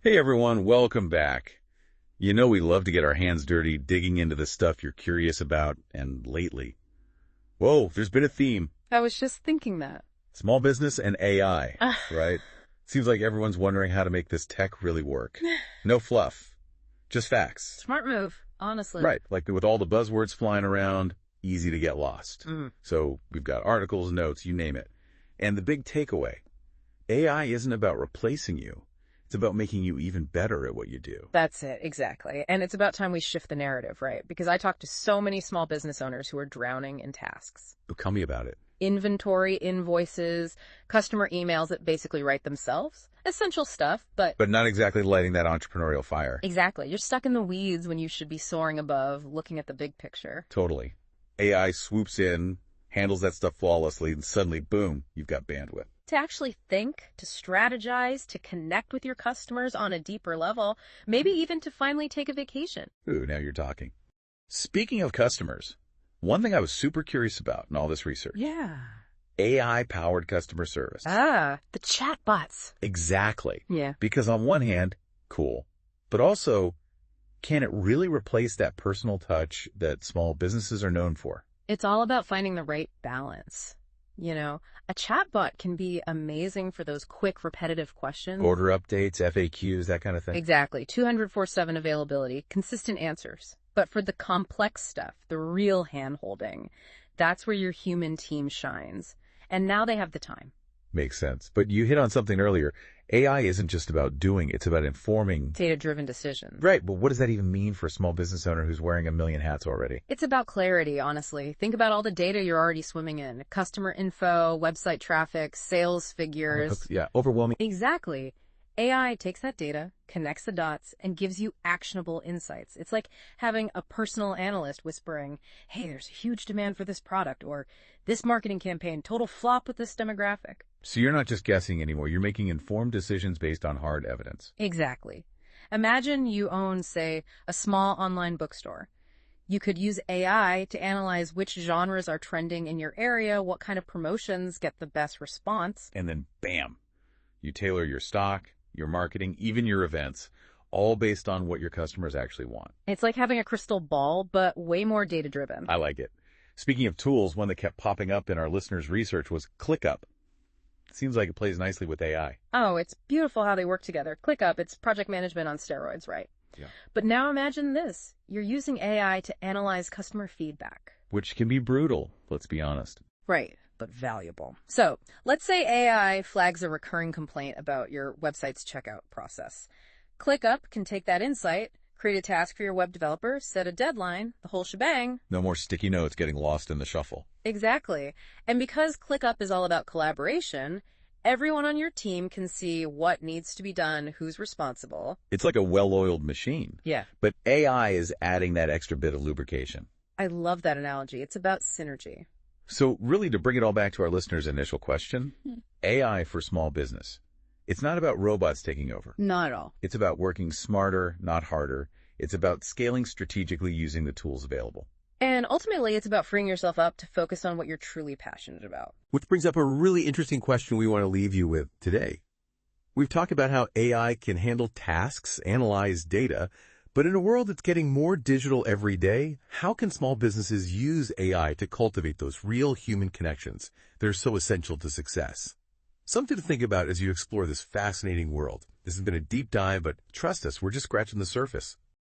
Hey everyone, welcome back. You know we love to get our hands dirty digging into the stuff you're curious about, and lately. Whoa, there's been a theme. I was just thinking that. Small business and AI, Ugh. right? Seems like everyone's wondering how to make this tech really work. No fluff, just facts. Smart move, honestly. Right, like with all the buzzwords flying around, easy to get lost. So we've got articles, notes, you name it. And the big takeaway, AI isn't about replacing you. It's about making you even better at what you do. That's it, exactly. And it's about time we shift the narrative, right? Because I talk to so many small business owners who are drowning in tasks. Tell me about it. Inventory, invoices, customer emails that basically write themselves. Essential stuff, but But not exactly lighting that entrepreneurial fire. exactly. You're stuck in the weeds when you should be soaring above, looking at the big picture. Totally. AI swoops in, handles that stuff flawlessly, and suddenly, boom, you've got bandwidth. To actually think, to strategize, to connect with your customers on a deeper level, maybe even to finally take a vacation. Ooh, now you're talking. Speaking of customers, one thing I was super curious about in all this research, Yeah. AI-powered customer service. The chatbots. Exactly. Yeah. Because on one hand, cool, but also, can it really replace that personal touch that small businesses are known for? It's all about finding the right balance. You know, a chatbot can be amazing for those quick, repetitive questions. Order updates, FAQs, that kind of thing. Exactly. 24/7 availability, consistent answers. But for the complex stuff, the real hand-holding, that's where your human team shines. And now they have the time. Makes sense. But you hit on something earlier. AI isn't just about doing, it's about informing. Data-driven decisions. Right, but what does that even mean for a small business owner who's wearing a million hats already? It's about clarity, honestly. Think about all the data you're already swimming in. Customer info, website traffic, sales figures. Yeah, overwhelming. Exactly. AI takes that data, connects the dots, and gives you actionable insights. It's like having a personal analyst whispering, hey, there's a huge demand for this product, or this marketing campaign, total flop with this demographic. So you're not just guessing anymore, you're making informed decisions based on hard evidence. Exactly. Imagine you own, say, a small online bookstore. You could use AI to analyze which genres are trending in your area, what kind of promotions get the best response. And then, bam, you tailor your stock, your marketing, even your events, all based on what your customers actually want. It's like having a crystal ball, but way more data-driven. I like it. Speaking of tools, one that kept popping up in our listeners' research was ClickUp. It seems like it plays nicely with AI. Oh, it's beautiful how they work together. ClickUp, it's project management on steroids, right? Yeah. But now imagine this. You're using AI to analyze customer feedback. Which can be brutal, let's be honest. Right, but valuable. So let's say AI flags a recurring complaint about your website's checkout process. ClickUp can take that insight, create a task for your web developer, set a deadline, the whole shebang. No more sticky notes getting lost in the shuffle. Exactly. And because ClickUp is all about collaboration, everyone on your team can see what needs to be done, who's responsible. It's like a well-oiled machine. Yeah. But AI is adding that extra bit of lubrication. I love that analogy. It's about synergy. So really, to bring it all back to our listeners' initial question, AI for small business. It's not about robots taking over. Not at all. It's about working smarter, not harder. It's about scaling strategically using the tools available. And ultimately, it's about freeing yourself up to focus on what you're truly passionate about. Which brings up a really interesting question we want to leave you with today. We've talked about how AI can handle tasks, analyze data, but in a world that's getting more digital every day, how can small businesses use AI to cultivate those real human connections that are so essential to success? Something to think about as you explore this fascinating world. This has been a deep dive, but trust us, we're just scratching the surface.